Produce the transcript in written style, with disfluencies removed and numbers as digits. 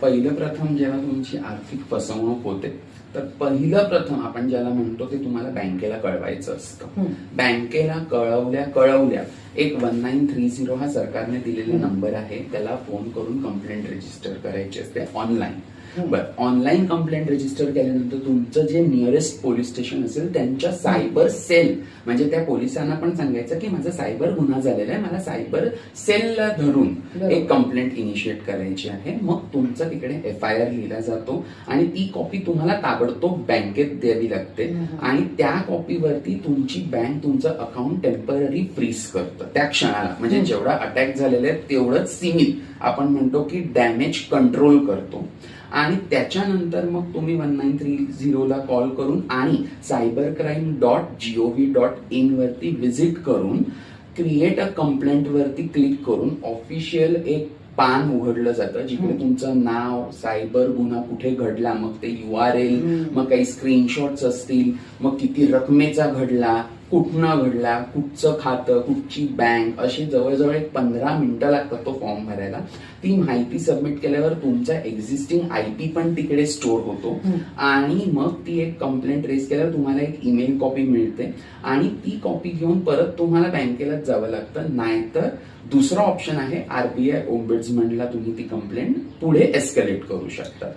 पहिलं प्रथम जेव्हा तुमची आर्थिक फसवणूक होते तर पहिलं प्रथम आपण ज्याला म्हणतो ते तुम्हाला बँकेला कळवायचं असतं. बँकेला कळवल्या एक 1930 हा सरकारने दिलेला नंबर आहे, त्याला फोन करून कंप्लेंट रजिस्टर करायची असते ऑनलाईन. बरं, ऑनलाईन कंप्लेंट रजिस्टर केल्यानंतर तुमचं जे नियरेस्ट पोलीस स्टेशन असेल त्यांच्या सायबर सेल म्हणजे त्या पोलिसांना पण सांगायचं की माझा सायबर गुन्हा झालेला आहे, मला सायबर सेलला धरून एक कंप्लेंट इनिशिएट करायची आहे. मग तुमचा तिकडे FIR लिहिला जातो आणि ती कॉपी तुम्हाला ताबडतोब बँकेत द्यावी लागते आणि त्या कॉपीवरती तुमची बँक तुमचं अकाउंट टेम्पररी फ्रीज करतं त्या क्षणाला. म्हणजे जेवढा अटॅक झालेला आहे तेवढंच सीमित आपण म्हणतो की डॅमेज कंट्रोल करतो. आणि त्याच्यानंतर मग तुम्ही 1930 ला कॉल करून आणि cybercrime.gov.in वरती व्हिजिट करून क्रिएट अ कंप्लेंट वरती क्लिक करून ऑफिशियल एक पान उघडलं जातं जिकडे तुमचं नाव, सायबर गुन्हा कुठे घडला, मग ते URL, मग काही स्क्रीनशॉट्स असतील, मग किती रकमेचा घडला, कुठनं घडला, कुठचं खातं, कुठची बँक, अशी जवळजवळ 15 मिनिटं लागतात तो फॉर्म भरायला. ती माहिती सबमिट केल्यावर तुमचा एक्झिस्टिंग IP पण तिकडे स्टोअर होतो आणि मग ती एक कंप्लेंट रेज केल्यावर तुम्हाला एक ईमेल कॉपी मिळते आणि ती कॉपी घेऊन परत तुम्हाला बँकेलाच जावं लागतं. नाहीतर दुसरा ऑप्शन आहे RBI ओम्बुड्समनला तुम्ही ती कंप्लेंट पुढे एस्केलेट करू शकता.